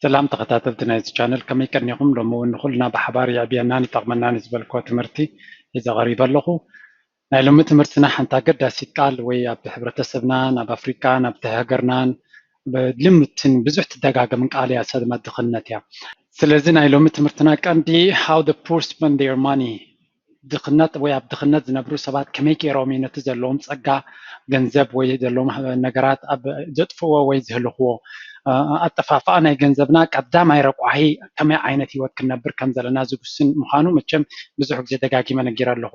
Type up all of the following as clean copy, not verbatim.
سلام تخطاتلتنا هذا الشانل كما يكرنيكم لما ندخلنا بحبار يعبينا نطغمنا نسبة الكوت مرتي إذا غريبة له لما تمرتنا حنتا قد سيتقال ويا بحبرتسبنا ناب أفريقيا ناب تهاجرنا بلمتن بزحت الدقاقة من قال يا ساد ما دخلنا يا سلازنا لما تمرتنا كان دي how the poor spend their money دخلنا ويا بدخلنا زنبرو سبات كميكي رومي نتزلهم تسقى جنزب ويدلهم نجارات أب جدفوا ويزهلوا أتفاعلنا جنزبنا قدام يرقعه كم عينة وكنا نبر كم زلنا زوجسن مخانو متشم بزحك زي دقاقي من الجيران له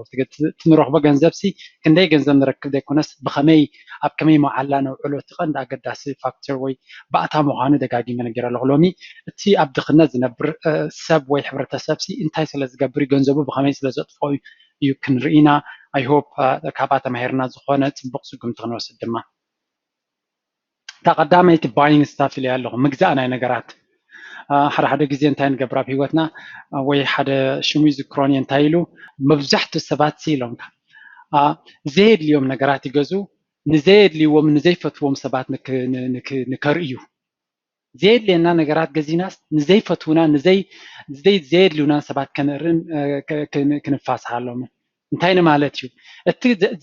تنروح بجنزب سي كندي جنزب نركب ده كناس بخمي أب كمي معلنا وعلو تقن ده قد داسي فاكتور وي بعتها مخانو دقاقي من الجيران له لومي تي أب دخلنا زنبر سب ويحبر تسبسي انتي سلز جبري جنزبو بخمي سلزت فوي you can رينا I hope كابات مهرنا زخونة بقصكم تغنوس الدماء تقدامي buying stuff اللي قال لهم مجزأنا نجارات حدا جزء انتين قبرة بيوتنا وي حدا شميز كروني انتايلو مبزحت السبات سيلهم زيد اليوم نجارات يجزو نزيد لي ومن زيفت وم سبات نكريو زيد لنا نجارات جزيناس نزيفتونا زيد لنا سبات كنرن كنفاس حالهم انتين مالتيو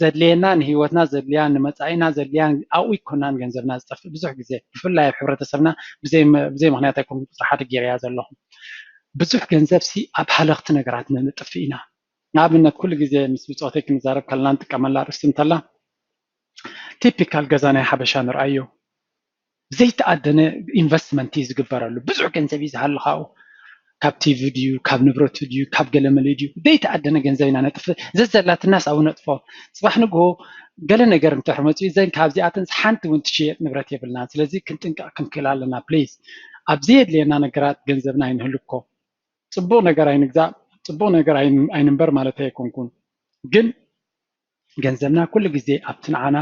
زدلينا هيوتنا زدليان مصاينا زدليان او يكونان ገንዘብና ዝጠፍ ብዙሕ ግዜ ብፍላይ ሕብረተሰብና ብዘይ ምክንያት ኣይኮን ጥራሓት ገይርያ ዘለኹም ብዙሕ ገንዘብ ሲ ኣብ ሓለኽቲ ነገራት ንጥፍ ኢና ንኣብነት ኩሉ ግዜ ምስ ብፆተይ ክንዛረብ ከለና ንጥቀመላ ርእስቲ እንተላ ቲፒካል ገዛ ናይ ሓበሻ ንርአዮ ዘይተኣደነ ኢንቨስትመንት እዩ ዝግበረሉ ብዙሕ ገንዘብ እዩ ዝሃልኻኡ ካብቲ ቪድዮ ካብ ንብረቱ ድዩ ካብ ገለመለ ድዩ ዘይተኣደነ ገንዘብ ኢና ነጥፍ ዘዘላት ናስ ኣብ ነጥፎ ፅባሕ ንግሆ ገለ ነገር እንትሕመፁ ዘን ካብዚኣተን ሓንቲ እውን ትሽየጥ ንብረት የብልና ስለዚ ክንጥንቀቕ ክንክእል ኣለና ፕሊዝ ኣብዚ የድልየና ነገራት ገንዘብና ኣይንህልኮ ፅቡቕ ነገር ኣይንግዛእ ፅቡቕ ነገር ኣይንበር ማለት ኣይኮንኩን ግን ገንዘብና ኩሉ ግዜ ኣብቲ ንዓና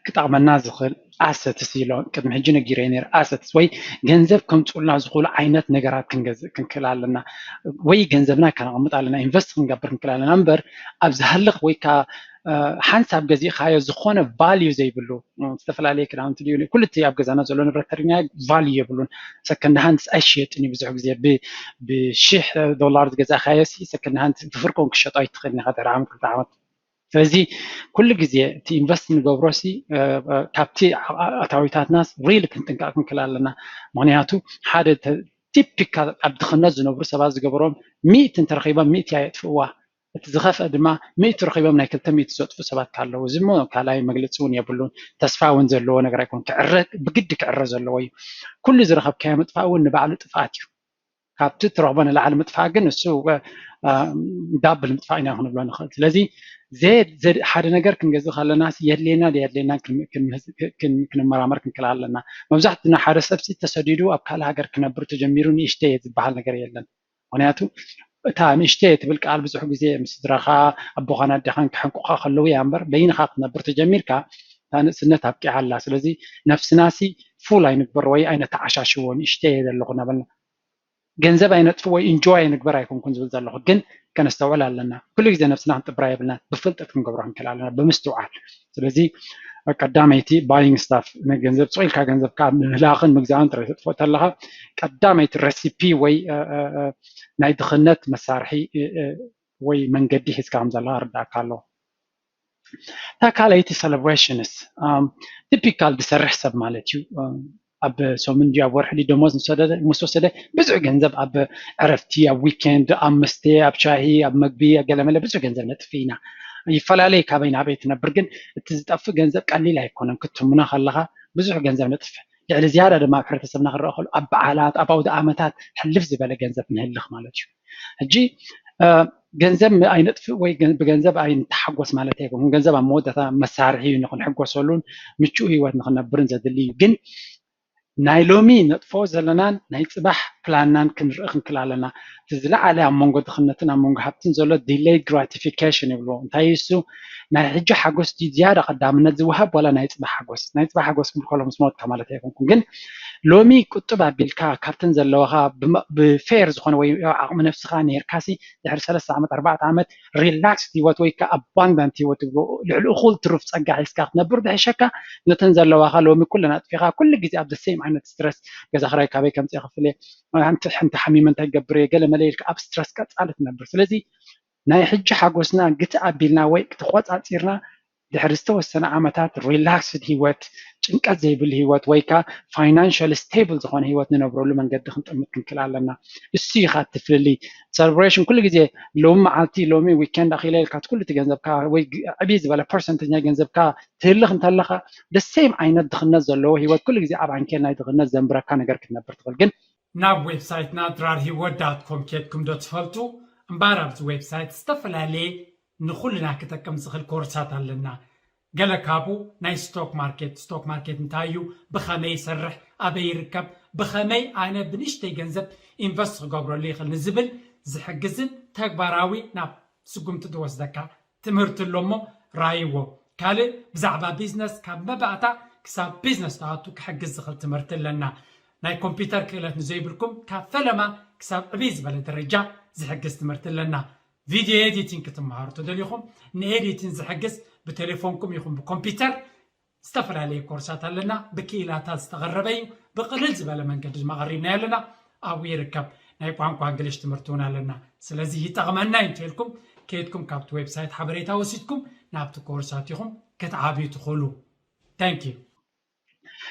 ክጠቕመና ዝኽእል ኣሰትስ ኢሎም ቅድሚ ሕጂ ነጊረ ነይረ ኣሰትስ ወይ ገንዘብ ከምፅኡልና ዝኽእሉ ዓይነት ነገራት ክንክእል ኣለና ወይ ገንዘብና ከነቕምጥ ኣለና ኢንቨስት ክንገብር ክንክእል ኣለና እምበር ኣብ ዝሃልኽ ወይ ከዓ ሓንሳብ ገዚእኻዮ ዝኾነ ቫልዩ ዘይብሉ ዝተፈላለየ ክዳውንቲ ድዩ ኩሉ እቲ ኣብ ገዛና ዘሎ ንብረት ተሪእና ቫልዩ የብሉን ሰከንድ ሃንድስ ኣይሽየጥን እዩ ብዙሕ ግዜ $1,000 ዝገዛእኻዮ ሰከንድ ሃንድ ብፍርቆም ክሸጦ ኣይትኽእልን ኢኻ ድሕሪ ዓመት ክልተ ዓመት ስለዚ ኩሉ ግዜ እቲ ኢንቨስት ንገብሮ ሲ ካብቲ ኣታዊታትናስ ሪሊ ክንጥንቀቕ ክንክእል ኣለና ምክንያቱ ሓደ ቲፒካል ኣብ ድኽነት ዝነብሩ ሰባት ዝገበሮም 100 እንተረኺቦም 100 እያ የጥፍእዋ እቲ ዝኸፍአ ድማ 100 ረኺቦም ናይ 200 ዘጥፉ ሰባት ካለው እዚ ሞ ካልኣይ መግለፂ እውን የብሉን ተስፋ እውን ዘለዎ ነገር ኣይኮን ብግዲ ክዕረ ዘለዎ እዩ ኩሉ ዝረኸብካዮ ምጥፋእ እውን ንባዕሉ ጥፍኣት እዩ ካብቲ ትረኽቦ ንላዕሊ ምጥፋእ ግን እሱ ዳብል ምጥፋእ ኢና ክንብሎ ንኽእል ስለዚ زيد حدا نجار كنجزء خلنا يدلينا كنمرامر كنكل علىنا مبزحتنا حدا سبسي تسديدو أبكالها جر كنبر تجميرون يشتهي بحال نجار يلنا ونياتو تام يشتهي تبلك على بزحو جزء مستدرخا أبو خنا دخان كحنقوقا خلوي أمبر بين خاق نبر تجمير كا تان سنة تبكي على سلزي نفس ناسي فول أين بروي أين تعشاشون يشتهي ذا اللغة نبلنا ገንዘብ አይነት ወይ ኢንጆይ ንግበር ኣይኮን ኩን ዝብል ዘለኹ ግን ከነስተውዕል ኣለና ኩሉ ግዜ ነፍስና ክንጥብራ የብልና ብፍልጠት ክንገብሮ ክንክእል ኣለና ብምስትውዓል ስለዚ ቀዳመይቲ ባይንግ ስታፍ ገንዘብ ፅኢልካ ገንዘብካ ምህላኽን ምግዛእን ጥራይ ተጥፎ ተለኻ ቀዳመይቲ ረሲፒ ወይ ናይ ድኽነት መሳርሒ ወይ መንገዲ ሒዝካ ከም ዘለካ ርዳእካ ኣለዎ እታ ካልኣይቲ ሴሌብሬሽንስ ቲፒካል ዝሰርሕ ሰብ ማለት እዩ ኣብ ሰሙን ድዩ ኣብ ወርሒ ደሞዝ ምስ ወሰደ ብዙሕ ገንዘብ ኣብ ዕረፍቲ ኣብ ዊኬንድ ኣብ መስተ ኣብ ሻሂ ኣብ መግቢ ገለመለ ብዙሕ ገንዘብ ነጥፊ ኢና ይፈላለየ ካበይ ናበይ ትነብር ግን እቲ ዝጠፍእ ገንዘብ ቀሊል ኣይኮነን ክትምኖ ከለካ ብዙሕ ገንዘብ ነጥፍ ልዕሊ ዝያዳ ድማ ኣብ ሕብረተሰብና ክረአ ከሎ ኣብ በዓላት ኣብ ኣውደ ዓመታት ሕልፍ ዝበለ ገንዘብ ንህልኽ ማለት እዩ ሕጂ ገንዘብ ኣይነጥፍእ ወይ ብገንዘብ ኣይንተሓጎስ ማለት ኣይኮን ገንዘብ ኣብ መወዳእታ መሳርሒ ንክንሕጎሰሉን ምቹእ ሂወት ንክነብርን ዘድሊ እዩ ግን ናይ ሎሚ ነጥፎ ዘለናን ናይ ፅባሕ ፕላንናን ክንርኢ ክንክእል ኣለና እቲ ዝለዓለ ኣብ መንጎ ድኽነትን ኣብ መንጎ ሃብትን ዘሎ ዲሌይድ ግራቲፊኬሽን ይብልዎ እንታይ እሱ ናይ ሕጂ ሓጎስ ዝያዳ ቀዳምነት ዝወሃብ ዋላ ናይ ፅባሕ ሓጎስ ክብል ከሎ ምስ ሞትካ ማለት ኣይኮንኩን ግን ሎሚ ቁጥብ ኣቢልካ ካብተን ዘለዋኻ ብፌር ዝኾነ ወይ ዓቕሚ ነፍስኻ ነርካሲ ድሕሪ 3 ዓመት 4 ዓመት ሪላክስ ሂወት ወይ ከዓ ኣባንዳንት ሂወት ይብሎ ልዕሊ እኹል ትሩፍ ፀጋ ሒዝካ ክትነብር ድሕሸካ ነተን ዘለዋኻ ሎሚ ኩለን ኣጥፊኻ ኩሉ ግዜ ኣብ ሴም عينة ستريس كذا خراي كابي كم تأخذ أنت حميم أنت جبري قال ملايك أب ستريس كات عادت نبر سلزي ناي حج حقوسنا قت أبيلنا ويك تخوات عطيرنا دحرستو السنة عمتات ريلاكسد هيوت ጭንቀት ዘይብል ህይወት ወይ ካ ፋይናንሻል ስቴብል ዝኾነ ህይወት ንነብረሉ መንገዲ ክንጥምት ክንክል ኣለና እሱ ኢኻ ትፍልሊ ሴሌብሬሽን ኩሉ ግዜ ሎሚ መዓልቲ ሎሚ ዊኬንድ ኣኺለ ኢልካ ኩሉ እቲ ገንዘብካ ወይ ዕብይ ዝበለ ፐርሰንተኛ ገንዘብካ ትህልኽ እንተለኻ ደሴም ዓይነት ድኽነት ዘለዎ ህይወት ኩሉ ግዜ ኣብ ዓንኬል ናይ ድኽነት ዘንብረካ ነገር ክትነብር ትኽእል ግን ናብ ዌብሳይትና ድራር ህይወት ዳት ኮም ኬድኩም ዶ ትፈልጡ እምበር ኣብዚ ዌብሳይት ዝተፈላለየ ንኩልና ክጠቅም ዝኽእል ኮርሳት ኣለና ገለ ካብኡ ናይ ስቶክ ማርኬት እንታዩ ብኸመይ ይሰርሕ ኣበይ ይርከብ ብኸመይ ኣነ ብንእሽተይ ገንዘብ ኢንቨስት ክገብረሉ ይኽእል ንዝብል ዝሕግዝን ተግባራዊ ናብ ስጉምቲ ዝወስደካ ትምህርቲ ኣሎ እሞ ራይዎ ካልእ ብዛዕባ ቢዝነስ ካብ መባእታ ክሳብ ቢዝነስ ተኣቱ ክሕግዝ ዝኽእል ትምህርቲ ኣለና ናይ ኮምፒውተር ክእለት ንዘይብልኩም ካብ ፈለማ ክሳብ ዕብይ ዝበለ ደረጃ ዝሕግዝ ትምህርቲ ኣለና ቪድዮ ኤዲቲንግ ክትመሃሩ ተደሊኹም ንኤዲቲንግ ዝሕግዝ بتليفونكم يكون بكمبيوتر استفر عليه كورسات لنا بكيلاتات استغربي بقلل زبالة من قد ما غرينا لنا أو يركب نايقوانكو انجليش تمرتونا لنا سلازي يتغمنا ينتهلكم كيدكم كابت ويب سايت حبريتا وسيتكم نابتو كورساتيهم كتعابي تخلو ثانك يو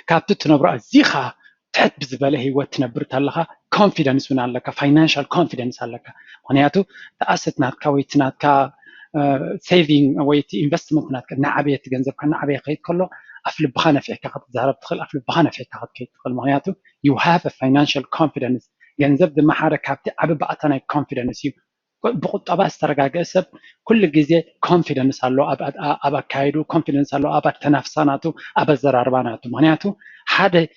كابتو تنبرا زيخا تحت بزبالة هي وتنبرت لها confidence من لك financial confidence لك ونياتو تأسست ناتكا ويتناتكا saving ويت investment ناتك نعبية جنزب كنا نعبية قيد كله أفل بخانة في كهات زهرب تخل أفل بخانة في كهات كيد تخل مهياتو you have a financial confidence جنزب دم حركة عبء بعتنا confidence you بقط أبى استرجع جسب كل جزء confidence هلو أبى كايدو confidence هلو أبى تنافساناتو أبى زرارباناتو مهياتو هذا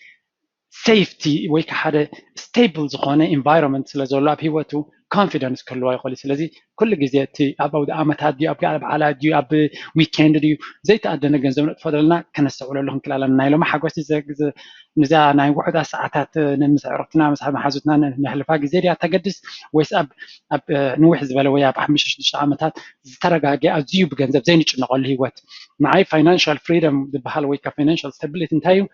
safety ويك هذا stable زخانة environment لزولا بهوتو confidence كله يقولي سلزي كل جزء أبى وده أمت هدي أبى على ديو أبى weekend ديو زي تقدرنا جنزب تفضلنا كنا سؤال لهم كل على النايل ما حقوس زي نزا ناي واحد ساعات نمس عرفتنا مس حزتنا نحلفها جزيرة تقدس ويسأب أب نوح زبالة ويا بحمش عمتات ترجع جاء زيو بجنزب زي نيش نقول هيوت معي financial freedom بحال ويك financial stability انتايو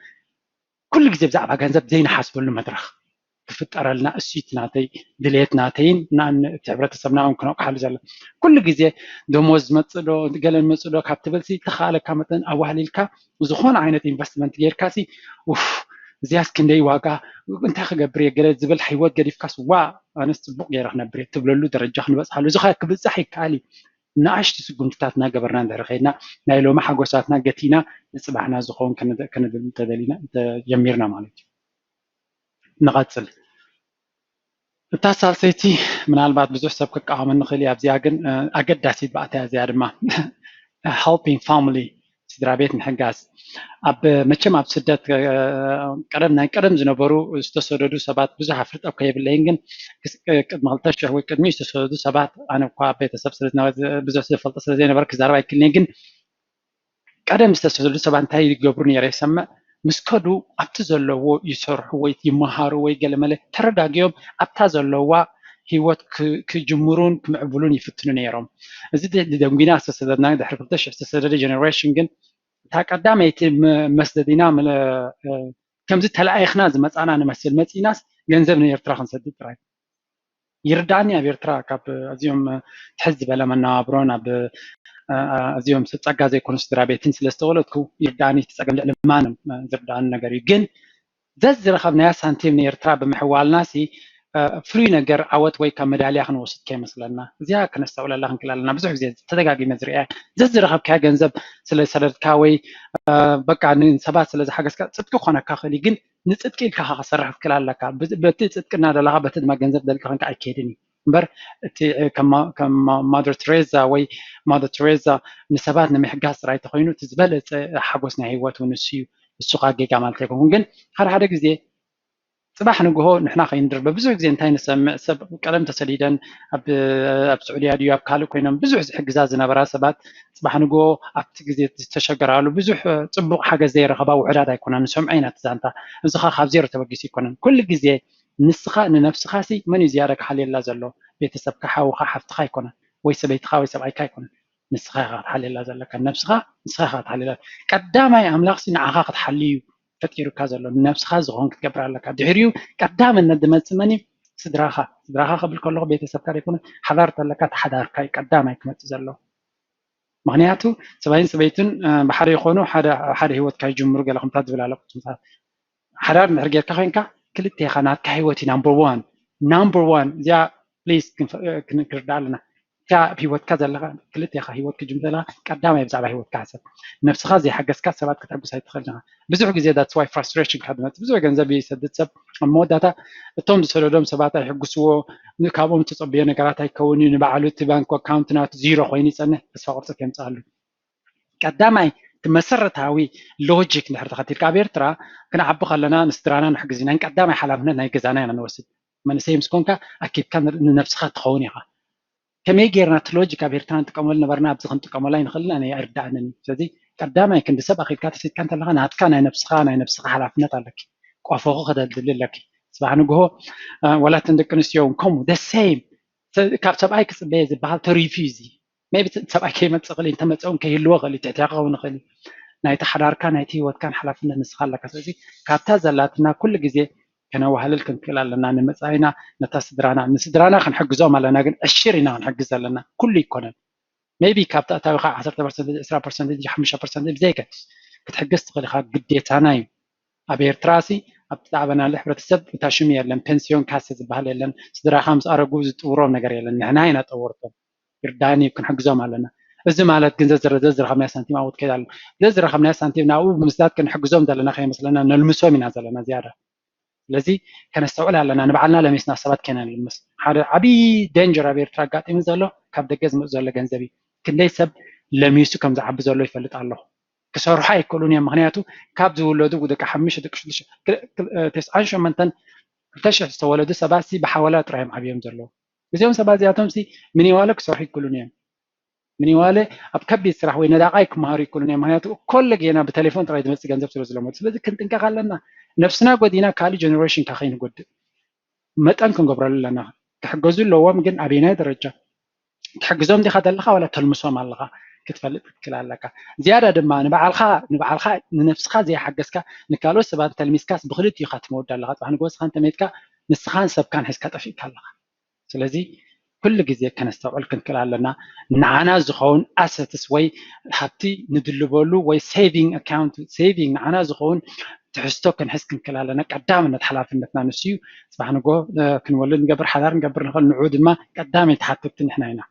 كل جزء بزعبها جنزب زي نحاسب له مدرخ تفتر لنا السيت ناتي دليت ناتين نان تعبرت سبناهم كنا حال زل كل جزء دموز متصلو قال المتصلو كابتبلسي تخالك كمتن أوهليلك وزخون عينة investment غير كاسي وف زياس كندي واقع انت خبري قريت زبل حيوات قريف كاس وا انا استبق يرخنا بريت تبللو درجه خن بس حلو زخا كبصحي كالي نعشت سقمتاتنا قبرنا درخينا نايلو ما حقوساتنا قتينا صباحنا زخون كنا تدلينا يميرنا مالتي نغاتل التاسال سيتي من البعض بزوج سبك عامل نخلي أبزياجن أجد داسيت بعتها زيادة ما helping family سدرابيت نحجاز أب متشم أب سدت كرم زنبرو استسردو سبات بزح فرت أبكي باللينجن مالتش هو كدمي استسردو سبات أنا قابيت سبسرت نواز بزوج سفلت سرزين بركز زرباي كلينجن كرم استسردو سبات تاي جبرني ريسمة مسكدو أبتزلوا يسرحوا ويتمهاروا ويجلمله ترداقيهم أبتزلوا هيوت كجمهورون كمعبولون يفتنون يرام زيد دمجنا أساسا ده حرفتش أساسا جنريشن جن تقدم يتم مسددنا من كم زيد هلا إخناز مثلا أنا مثل ناس ينزلني يرتراخ نسدد راي يرداني أبي يرتراك أب أزيهم تحزب لما نابرونا ب أزيهم ستساقا زي كونسترابيتين سلستولتكو يرداني تساقا لمان زردان نقري جن زر خبنا سنتيم يرترا بمحوال ناسي فري نجر عوت ويكا مدالية خن وسط كي مثلنا زيها كنستقول الله كلنا بزح زياد تدقاقي مزرعة زر خب كا جنزب سلسلة كاوي بقى عن سبات سلسلة حاجة صدق خنا كاخلي جن نصدق كا صرح في كلام لك بتصدق كنا لها بتد ما جنزب ذلك خن كأكيدني بر كما مادر تريزا وي مادر تريزا نسبات نمحقاس راي تخينو تزبلت حقوسنا هيوات ونسيو السوق جيجا مالتكم هنجن هذا جزء صباح نقوله نحن خيندر ببزوج زين تاين سب كلام تسليدا أب سعودية ديو أب كالو كينا بزوج حق زازنا براسبات صباح نقوله أب تجزي تشجر على بزوج تطبق حاجة زي رغبة وعرادة يكون نسمع عينات زانتا زخا خاب زيرو تبقيسي يكون كل جزء نسخة نفس خاسي من زيارك حالي لا زلوا بيتسب كحاو خحفت خايكون ويسبيت خاوي سبعي كايكون نسخة حالي لا زلوا كان نفسها نسخة حالي لا قدام أي أملاك سين عقاقة حليو ፈጢሩ ካዘሎ ነፍስኻ ዝሆን ክትገብር ኣለካ ድሕሪኡ ቀዳምነት ድመፅመኒ ስድራኻ ክብል ከለኹ ቤተሰብካ ይኩን ሓዳር ተለካ ተሓዳርካ ቀዳማይ ክመፅእ ዘሎ ምክንያቱ ሰባይን ሰበይትን ብሓደ ይኮኑ ሓደ ሂወትካ ይጅምሩ ገለኹምታት ዝብል ኣለኩ ሓዳር እንድሕር ጌርካ ኮይንካ ክልቴኻ ናትካ ሂወት ናምበር ዋን እዚኣ ፕሊዝ ክንርዳእ ኣለና እታ ሂወትካ ዘለካ ክልቴኻ ሂወት ክጅምር ዘለካ ቀዳማይ ብዛዕባ ሂወትካ ሓሰብ ነፍስኻ ዘይሓገዝካ ሰባት ክትሕጉስ ኣይትኽእልን ኢኻ ብዙሕ ግዜ ዳትስ ዋይ ፍራስትሬሽን ካድመፅ ብዙሕ ገንዘብ ይሰድድ ሰብ ኣብ መወዳእታ እቶም ዝሰደዶም ሰባት ኣይሕጉስዎ ካብኦም ተፀብዮ ነገራት ኣይከውን እዩ ንባዕሉ እቲ ባንክ ኣካውንት ናቱ ዚሮ ኮይኑ ይፀንሕ ተስፋ ቁርፀት የምፅኣሉ ቀዳማይ መሰረታዊ ሎጂክ እንድሕር ተኸቲልካ ኣብ ኤርትራ ክንዓቢ ከለና ንስድራና ንሕግዝ ኢና ቀዳማይ ሓላፍነት ናይ ገዛና ኢና ንወስድ መንእሰይ ምስ ኮንካ ኣኪብካ ንነፍስኻ ትኸውን ኢኻ ከመይ ጌርና እቲ ሎጂክ ኣብ ኤርትራ ንጥቀመሉ ነበርና ኣብዚ ክንጥቀመሉ ኣይንኽእልን ኣነ ኣይርዳእንን ስለዚ ቀዳማይ ክንዲ ሰብ ኣኺልካ ተሲድካ እንተለካ ናትካ ናይ ነፍስኻ ሓላፍነት ኣለኪ ቆፎኹ ክደልድል ኣለኪ ፅባሕ ንግሆ ወላትን ደቂ ኣንስትዮ እውን ከምኡ ደሴም ካብ ሰብኣይ ክፅበየ ዝበሃል ተሪፊዝ maybe ሰብኣይ ከይመፅእ ክእል እንተመፀ እውን ከይህልዎ ክእል ትሕትኻ ክኸውን ይኽእል ናይቲ ሓዳርካ ናይቲ ሂወትካን ሓላፍነት ንስኻ ኣለካ ስለዚ ካብታ ዘላትና ኩሉ ግዜ ከነዋህልል ክንክእል ኣለና ንመፃኢና ነታ ስድራና ንስድራና ክንሕግዞም ኣለና ግን ዕሽር ኢና ክንሕግዝ ኣለና ኩሉ ይኮነን maybe ካብታ እታዊኻ 10% 20% 5% ብዘይከ ክትሕግዝ ትኽእል ኢኻ ግዴታና እዩ ኣብ ኤርትራ ኣብ ተጣዕበናሉ ሕብረተሰብ እታ ሽም የለን ፔንስዮን ካሴ ዝበሃል የለን ስድራኻ ምስ ኣረጉ ዝጥውሮም ነገር የለን ንሕና ኢና ጠወርቶም ይርዳእኒ ክንሕግዞም ኣለና እዚ ማለት ግን ዘዝረኸብናዮ ሳንቲም ኣብኡ ትከይድ ኣሎ ዘዝረኸብናዮ ሳንቲም ናብኡ ብምስዳድ ክንሕግዞም ዘለና ከይመስለና ነልምሶም ኢና ዘለና ዝያዳ ስለዚ ከነስተውዕል ኣለና ንባዕልና ለሚስና ሰባት ከና ንልምስ ሓደ ዓብይ ደንጀር ኣብ ኤርትራ ኣጋጢሙ ዘሎ ካብ ደገ ዝመፅ ዘሎ ገንዘብ እዩ ክንደይ ሰብ ለሚሱ ከም ዝዓቢ ዘሎ ይፈልጥ ኣለኹ ክሰርሑ ኣይክእሉን እዮም ምክንያቱ ካብ ዝውለዱ ደቂ 5 ደቂ 98 2,000 ዝተወለዱ ሰባት ብሓወላ ጥራዮም ዓብዮም ዘለዉ እዚኦም ሰባት እዚኣቶም ምንዋለ ክሰርሑ ይክእሉን እዮም ምንዋለ ኣብ ከቢድ ስራሕ ወይ ነዳቃይ ክመሃሩ ይክእሉን እዮም ምክንያቱ ኮለ ጌና ብቴሌፎን ጥራይ ዝመፅእ ገንዘብ ስለ ዝለመዱ ስለዚ ክንጥንቀቕ ኣለና ነፍስና ጎዲና ካሊእ ጀነሬሽን ካ ከይንጎድእ መጠን ክንገብረሉ ኣለና ክሕገዙ ኣለዎም ግን ኣበየናይ ደረጃ ትሕግዞም ዲኻ ዘለካ ዋላ ተልምሶም ኣለካ ክትፈልጥ ትክእል ኣለካ ዝያዳ ድማ ንባዕልካ ንነፍስካ ዘይሓገዝካ ንካልኦት ሰባት ተልሚስካስ ብክልቲኡ ኢኻ ትመወድ ኣለካ ፅባሕ ንጎስካ እንተመይትካ ንስኻን ሰብካን ሒዝካ ጠፊእካ ኣለካ ስለዚ ኩሉ ግዜ ከነስተውዕል ክንክእል ኣለና ንዓና ዝኸውን ኣሰትስ ወይ ሃብቲ ንድልበሉ ወይ ሴቪንግ ኣካውንት ሴቪንግ ንዓና ዝኸውን ትሕዝቶ ክንሕዝ ክንክእል ኣለና ቀዳምነት ሓላፍነትና ንሱ እዩ ፅባሕ ንጎ ክንወልድ ንገብር ሓዳር ንገብር ንኽእል ንዑ ድማ ቀዳመይ ተሓተብቲ ንሕና ኢና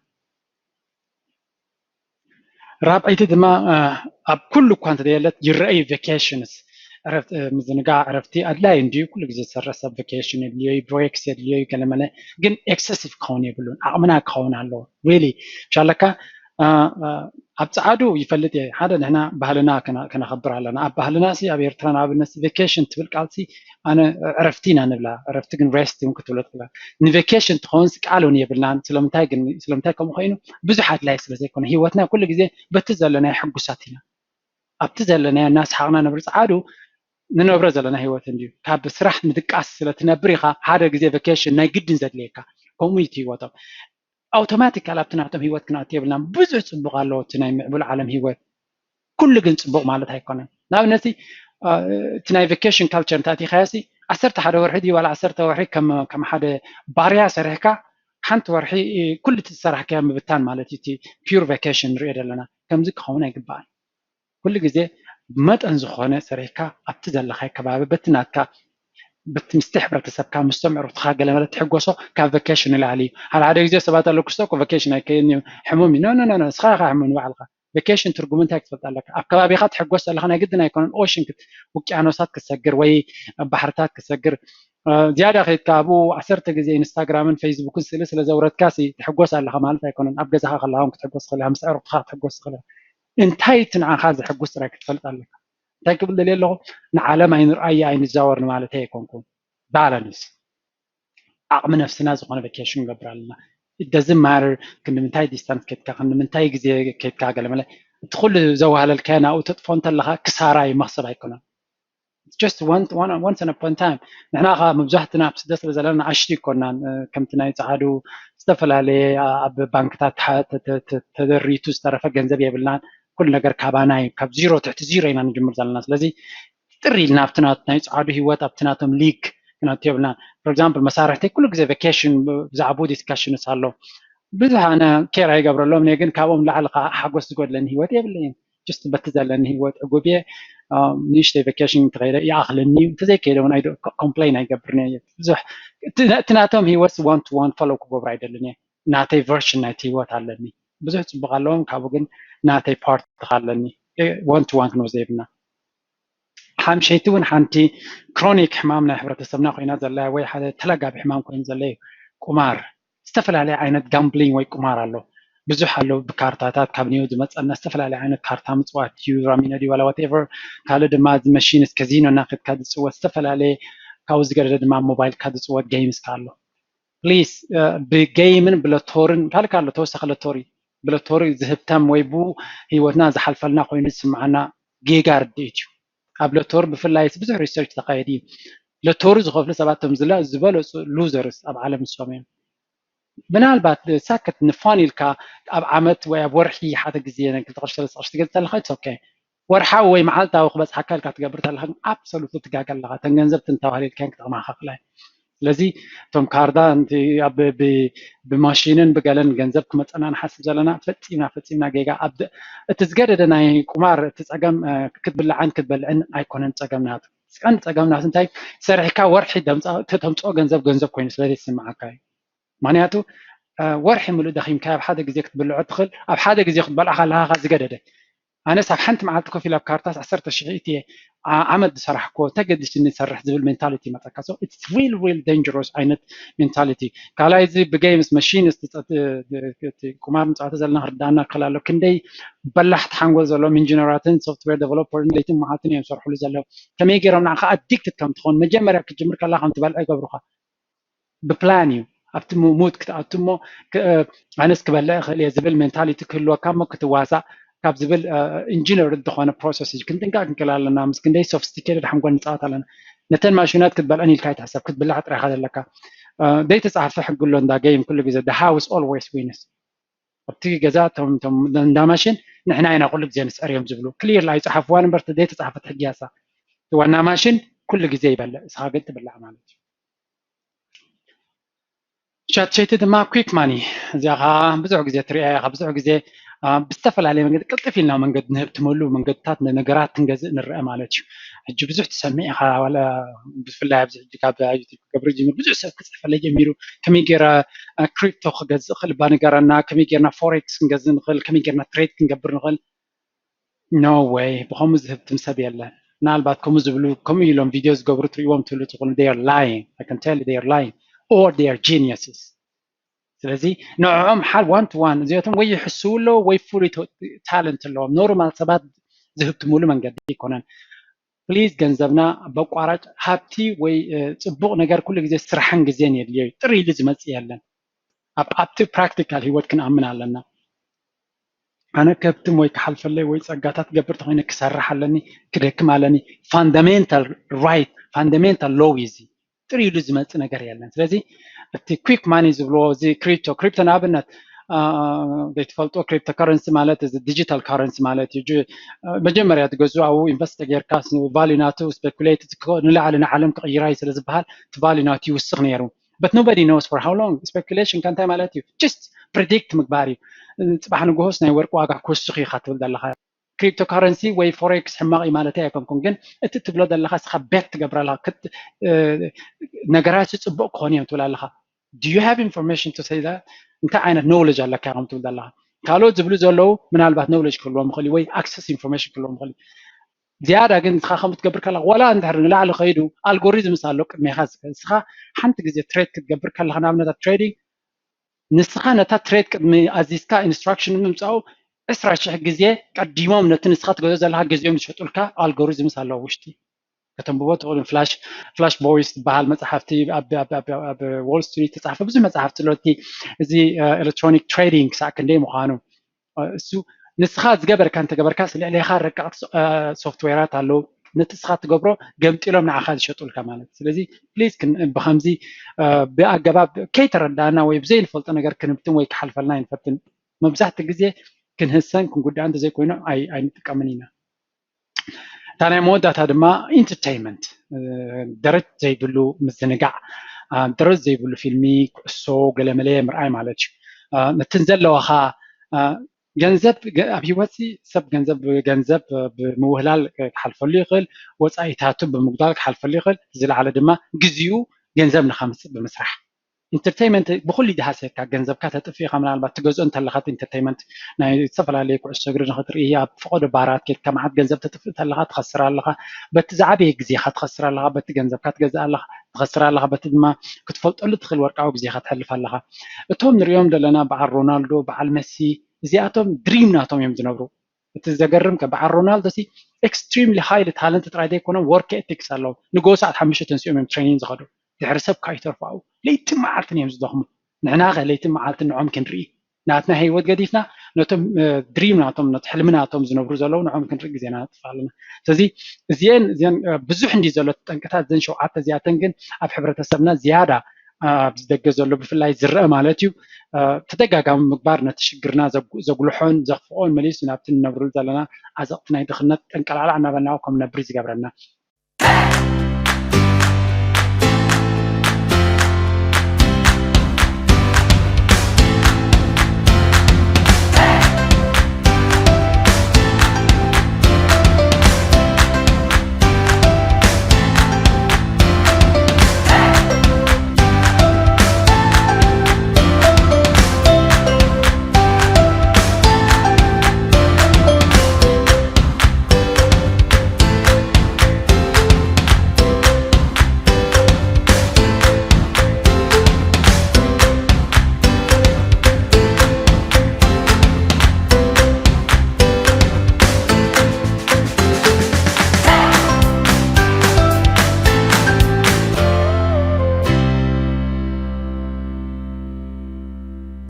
ራብዓይቲ ድማ ኣብ ኩሉ እኳ እንተደየለት ይረአዩ ቫኬሽንስ ምዝንጋዕ ዕረፍቲ ኣድላይ እንድዩ ኩሉ ግዜ ዝሰርሕ ሰብ ቫኬሽን የድልዮ ብሬክስ የድልዮ ገለመለ ግን ኤክሰሲቭ ክኸውን የብሉን ዓቕምና ክኸውን ኣለዎ ሪሊ ሻለካ ኣብ ፃዓዱ ይፈልጥ እየ ሓደ ንሕና ባህልና ከነኽብር ኣለና ኣብ ባህልና ኣብ ኤርትራ ንኣብነት ቫኬሽን ትብል ቃልሲ ኣነ ዕረፍቲ ኢና ንብላ ዕረፍቲ ግን ሬስት እውን ክትብሎ ትኽእላ ንቫኬሽን ትኾንስ ቃል እውን የብልናን ስለምንታይ ከምኡ ኮይኑ ብዙሕ ኣድላይ ስለዘይኮነ ሂወትና ኩሉ ግዜ በቲ ዘለናዮ ሕጉሳት ኢና ኣብቲ ዘለናዮ እናስሓቕና ነብሪ ፃዓዱ ንነብሮ ዘለና ሂወት እንድዩ ካብ ስራሕ ምድቃስ ስለትነብር ኢኻ ሓደ ግዜ ቫኬሽን ናይ ግድን ዘድልየካ ከምኡ እዩ ሂወቶም ኣውቶማቲካሊ ኣብቲ ናቶም ሂወት ክንኣቱ የብልና ብዙሕ ፅቡቅ ኣለዎ እቲ ናይ ምዕቡል ዓለም ሂወት ኩሉ ግን ፅቡቅ ማለት ኣይኮነን ንኣብነት እቲ ናይ ቫኬሽን ካልቸር እንተኣቲኻዮ 11 ወርሒ ድዩ ዋላ 10 ወርሒ ከም ሓደ ባርያ ሰሪሕካ ሓንቲ ወርሒ ኩሉ እቲ ዝሰራሕካዮ ምብታን ማለት እዩ እቲ ፒር ቫኬሽን ንሪኦ ዘለና ከምዚ ክኸውን ኣይግባእን ኩሉ ግዜ ብመጠን ዝኾነ ሰሪሕካ ኣብቲ ዘለኻዮ ከባቢ በቲ ናትካ በቲ ምስቲ ሕብረተሰብካ ምስቶም ዕሩፍትካ ገለመለ ትሕጎሶ ካብ ቫኬሽን ንላዕሊ እዩ ሓደ ግዜ ሰባት ኣለኩ ስተኮ ቫኬሽን ኣይከይድን እዮም ሕሙም እዩ ኖ ንስኻ ኢኻ ሕሙም ንባዕልካ ቫኬሽን ትርጉሙ እንታይ ክትፈልጥ ኣለካ ኣብ ከባቢኻ ትሕጎስ ዘለካ ናይ ግድን ኣይኮነን ኦሽን ውቅያኖሳት ክትሰግር ወይ ባሕርታት ክትሰግር ዝያዳ ከይድካ ኣብኡ 10 ግዜ ኢንስታግራምን ፌስቡክን ስእሊ ስለዘውረድካ ትሕጎስ ኣለካ ማለት ኣይኮነን ኣብ ገዛኻ ከለኻ ክትሕጎስ ትኽእል ምስ ዕሩፍትካ ክትሕጎስ ትኽእል እንታይ እቲ ንዓኻ ዘሕጉስ ጥራይ ክትፈልጥ ኣለካ እንታይ ክብል ደልየ ኣለኹ ንዓለም ኣይንርኣየ ኣይንዛወርን ማለት ኣይኮንኩን ባላንስ ዓቕሚ ነፍስና ዝኾነ ቫኬሽን ንገብር ኣለና ደዝን ማተር ክንምንታይ ዲስታንስ ከድካ ክንምንታይ ግዜ ከድካ ገለመለ እቲ ኩሉ ዘዋህለልካዮ ናብኡ ተጥፎ እንተለካ ክሳራ እዩ መክሰብ ኣይኮነን just once upon a time ንሕና ኸ መብዛሕትና ኣብ ስደት ስለዘለና ኣሽቲ ይኮናን ከምቲ ናይ ፃዓዱ ዝተፈላለየ ኣብ ባንክታት ተደሪቱ ዝተረፈ ገንዘብ የብልናን ኩሉ ነገር ካባና እዩ ካብ ዚሮ ትሕቲ ዚሮ ኢና ንጅምር ዘለና ስለዚ تريلنا بتناتنا يصعدوا هيوات بتناتهم ليك كنات يبلنا for example مسارحتي كل جزء vacation بزعبو discussion صارلو بزح أنا كير أي قبر اللهم نيجن كابهم لعلقة حقوس تقول لأن هيوات يبلين just بتزال لأن هيوات أقوبيه نيشتي vacation تغير يعقلني تزي كده وانا complain أي قبرني بزح تناتهم هيوات one to one follow كوب رايدر لني ناتي version ناتي هيوات علني بزح تبغى لهم كابوجن ناتي part تخلني one to one كنو زيبنا حمشيتون حنتي كرونيك حمامنا حبرتسبنا قينا زلا وي حدا تلقى بحمام كوين زلي قمار استفل عليه عينة جامبلينج وي قمار له بزح له بكارتاتات كابنيو دمصنا استفل عليه عينة كارتا مصوات يورا مينادي ولا وات ايفر قال دما ماشينز كازينو ناخذ كاد سو استفل عليه كاوز قرد دما موبايل كاد سو جيمز قال له بليز بجيمن بلاتورن قال له توسخ لتوري بلاتوري زهبتم ويبو هيوتنا زحلفلنا قوين سمعنا جيجار ديتو ኣብ ለቶር ብፍላይ ብዙሕ ሪሰርች ተኻየዲ ለቶር ዝኸፍሉ ሰባት ተምዝላ ዝበለፁ ሉዘርስ ኣብ ዓለም ንሶም እዮም ምናልባት ሳከት ንፋን ኢልካ ኣብ ዓመት ወይ ኣብ ወርሒ ሓደ ግዜ ክልተ ቅርሺ ሰለስተ ቅርሺ ትገዝእ ከለካ ኦኬ ወርሓዊ ወይ መዓልታዊ ክበፅሓካ ኢልካ ትገብር ከለካ ኣብሶሉት ትጋገ ኣለካ ተን ገንዘብ ትንተባህል ኢልካ ክትጠቕማካ ክላይ ስለዚ እቶም ካርዳ ብማሽንን ብገለን ገንዘብ ክመፀና ንሓስብ ዘለና ፈፂምና ጌጋ እቲ ዝገደደ ናይ ቁማር እቲ ፀገም ክትብልዓን ክትበልዕን ኣይኮነን ፀገምናቱ ቀንዲ ፀገምናቱ እንታይ ሰሪሕካ ወርሒ ተምፅኦ ገንዘብ ኮይኑ ስለዘይስማዓካ እዩ ምክንያቱ ወርሒ ሙሉእ ደኺምካ ኣብ ሓደ ግዜ ክትብልዖ ትኽእል ኣብ ሓደ ግዜ ክትበልዓ ከለካ ዝገደደ ኣነስ ኣብ ሓንቲ መዓልቲ ኮፍ ኢለ ኣብ ካርታስ 10,000 እየ ዓመት ዝሰራሕኮ ተገዲስኒ ዝሰርሕ ዝብል ሜንታሊቲ ይመፀካ ሶ ኢትስ ሪል ዴንጀረስ ዓይነት ሜንታሊቲ ካልኣይ እዚ ብጌምስ ማሽንስ ቁማር ምፅዋተ ዘለና ክርዳእና ክእል ኣሎ ክንደይ በላሕቲ ሓንጎል ዘለዎም ኢንጂነራትን ሶፍትዌር ዴቨሎፐርን ለይትን መዓልትን እዮም ዝሰርሕሉ ዘለው ከመይ ገይሮም ንዓኻ ኣዲክትድ ከም ትኾን መጀመርያ ክትጅምር ከለካ ከም ትበልዖ ይገብሩካ ብፕላን እዩ ኣብቲ ሙድ ክትኣቱ እሞ ኣነስ ክበልዕ ክእል እየ ዝብል ሜንታሊቲ ክህልወካ እሞ ክትዋሳእ ካብ ዝብል ኢንጂነር ዝኾነ ፕሮሰስ እዩ ክንጥንቃቅ ክንክእል ኣለና ምስ ክንደይ ሶፊስቲኬትድ ሓንጎል ንፃወት ኣለና ነተን ማሽናት ክትበልዐን ኢልካ ይትሕሰብ ክትብላዕ ጥራይካ ዘለካ ዘይተፃሓፈ ሕጊ ኣሎ እንዳ ጌም ኩሉ ግዜ the house always wins ኣብቲ ገዛ ቶም እንዳ ማሽን ንሕና ኢና ኩሉ ግዜ ንስዕር እዮም ዝብሉ ክሊር ላይ ፀሓፍዋን እምበር ዘይተፃሓፈት ሕጊ ያሳ ዋና ማሽን ኩሉ ግዜ ይበልዕ እስኻ ግን ትብላዕ ማለት እዩ ሻትሸይቲ ድማ ኩዊክ ማኒ እዚኣ ከዓ ብዙሕ ግዜ ትሪኣ ኢኻ ብዙሕ ግዜ ብዝተፈላለየ መንገዲ ቅልጥፍ ኢልና መንገዲ ንህብትመሉ መንገድታት ነገራት ክንገዝእ ንርአ ማለት እዩ ሕጂ ብዙሕ ትሰሚዕ ኢኻ ዋላ ብፍላይ ኣብዚ ሕጂ ካብ ዩቲብ ክገብር ጀሚሩ ብዙሕ ሰብ ክፅሕፈለይ ጀሚሩ ከመይ ጌረ ክሪፕቶ ክገዝእ ክእል ባነገረና ከመይ ጌርና ፎሬክስ ክንገዝእ ንኽእል ከመይ ጌርና ትሬድ ክንገብር ንኽእል ኖ ወይ ብከምኡ ዝህብትም ሰብ የለን ምናልባት ከምኡ ዝብሉ ከምኡ ኢሎም ቪድዮ ዝገብሩ ትሪእዎም ትብሉ ትኽእሉ they are lying I can tell you they are lying or they are geniuses ስለዚ ንዕኦም ሓደ ዋን ቱ ዋን እዚኣቶም ወይ ይሕስቡ ኣለዎ ወይ ፍሉይ ታለንት ኣለዎም ኖርማል ሰባት ዝህብትምሉ መንገዲ ይኮነን ፕሊዝ ገንዘብና በቋራጭ ሃብቲ ወይ ፅቡቕ ነገር ኩሉ ግዜ ስራሕን ግዜን የድልዮ ጥሪ ኢሉ ዝመፅእ የለን ኣብቲ ፕራክቲካል ሂወት ክንኣምን ኣለና ኣነ ከብትም ወይ ክሓልፈለይ ወይ ፀጋታት ገብር ተኮይነ ክሰርሕ ኣለኒ ክደክም ኣለኒ ፋንዳሜንታል ራይት ፋንዳሜንታል ሎው እዚ ጥሪ ኢሉ ዝመፅእ ነገር የለን ስለዚ እቲ ኩዊክ ማኒ ዝብልዎ እዚ ክሪፕቶ ንኣብነት ዘይትፈልጦ ክሪፕቶ ከረንሲ ማለት እዚ ዲጂታል ከረንሲ ማለት እዩ መጀመርያ ትገዝኡ ኣብኡ ኢንቨስት ጌርካ ቫልዩ ናቱ ስፔኩሌት ንላዕሊ ንዓለም ክቕይራ እዩ ስለዝበሃል እቲ ቫልዩ ናቱ ይውስኽ ነይሩ but nobody knows for how long speculation ከንታይ ማለት እዩ just predict ምግባር እዩ ፅባሕ ንግሆስ ናይ ወርቂ ዋጋ ክውስኽ ኢኻ ትብል ዘለካ ክሪፕቶ ከረንሲ ወይ ፎሬክስ ሕማቕ እዩ ማለት ኣይኮንኩን ግን እቲ ትብሎ ዘለካ እስኻ ቤት ትገብር ኣለካ ነገራት ፅቡቕ ክኾን እዮም ትብል ኣለካ do you have information to say that እንታይ ዓይነት knowledge ኣለካ ኢኹም ትብል ዘለካ ካልኦት ዝብሉ ዘለው ምናልባት knowledge ክህልዎም ይኽእል ወይ access information ክህልዎም ይኽእል ዝያዳ ግን ንስኻ ከምኡ ትገብር ከለካ ዋላ እንድሕር ንላዕሊ ከይዱ ኣልጎሪዝምስ ኣሎ ቅድሜኻ ንስኻ ሓንቲ ግዜ ትሬድ ክትገብር ከለካ ንኣብነታት ትሬዲንግ ንስኻ ነታ ትሬድ ቅድሚ ኣዚዝካ ኢንስትራክሽን ምምፃኡ 20,000 ግዜ ቀዲሞም ነቲ ንስኻ ትገዝኦ ዘለካ ገዚኦም ዝሸጡልካ ኣልጎሪዝምስ ኣለዎ ውሽጢ ከተንብቦ ትኽእሉ ፍላሽ ቦይስ ዝበሃል መፅሓፍቲ ኣብ ዎል ስትሪት ተፃሓፈ ብዙሕ መፅሓፍቲ ለቲ እዚ ኤሌክትሮኒክ ትሬዲንግ ክሳዕ ክንደይ ምዃኑ እሱ ንስኻ ዝገበርካ እንተገበርካ ስለዕለኻ ረቀቕቲ ሶፍትዌራት ኣለዉ ነቲ ንስኻ ትገብሮ ገምጢሎም ንዓኻ ዝሸጡልካ ማለት ስለዚ ፕሊዝ ብከምዚ ብኣገባብ ከይተረዳእና ወይ ብዘይንፈልጦ ነገር ክንብትን ወይ ክሓልፈልና ይንፈትን መብዛሕትኡ ግዜ ክንህሰን ክንጉዳእ እንተዘይኮይኑ ኣይንጥቀምን ኢና تاني مودة دما انترتينمنت درت زي بلو مزنقع درت زي بلو فيلمي كسو قلملي مرأي مالتش نتنزل له خا ገንዘብ ኣብ ሂወት ሰብ ገንዘብ ብምውህላል ክሓልፈሉ ይኽእል ወፃኢታቱ ብምጉዳል ክሓልፈሉ ይኽእል ዝለዓለ ድማ ግዚኡ ገንዘብ ንኸምፅእ ብምስራሕ ኢንተርቴይንመንት ብኩሉ ይደሃሰካ ገንዘብካ ተጥፊእካ ምናልባት ትገዝኦ እንተለካ ኢንተርቴይንመንት ናይ ዝተፈላለዩ ኩዕሶ እግሪ ንኽትርኢ ኣብ ፍቆዶ ባራት ኬድካ መዓት ገንዘብ ተጥፍእ ተለካ ትኸስር ኣለካ በቲ ዝዓበየ ግዜካ ትኸስር ኣለካ በቲ ገንዘብካ ትገዝእ ኣለካ ትኸስር ኣለካ በቲ ድማ ክትፈልጠሉ ትኽእል ወርቃዊ ግዜካ ትሕልፍ ኣለካ እቶም ንሪኦም ዘለና በዓል ሮናልዶ በዓል መሲ እዚኣቶም ድሪም ናቶም እዮም ዝነብሩ እቲ ዘገርም በዓል ሮናልዶ ሲ ኤክስትሪምሊ ሃይሊ ታለንት ጥራይ ዘይኮነም ወርክ ኤቲክስ ኣለዎ ንጎ ሰዓት 5 ተንስኦም እዮም ትሬኒንግ ዝኸዱ ድሕሪ ሰብ ካይተርፍዑ ለይትን መዓልትን እዮም ዝደኽሙ ንሕና ኸ ለይትን መዓልትን ንዖም ክንርኢ ናትና ሂወት ገዲፍና ነቶም ድሪም ናቶም ነቲ ሕልሚ ናቶም ዝነብሩ ዘለዉ ንዖም ክንርኢ ግዜና ነጥፋ ኣለና ስለዚ እዚአን ብዙሕ እንዲ ዘሎ ጠንቅታት ዘን ሸውዓተ እዚኣተን ግን ኣብ ሕብረተሰብና ዝያዳ ኣብዚ ደገ ዘሎ ብፍላይ ዝረአ ማለት እዩ ተደጋጋሚ ምግባር ነቲ ሽግርና ዘጉልሖን ዘኽፍኦን መሊሱ ናብቲ ንነብሩ ዘለና ኣዘቕቲ ናይ ድኽነት ጠንቀላዕላ እናበልና ከም ነብሪ ዝገብረና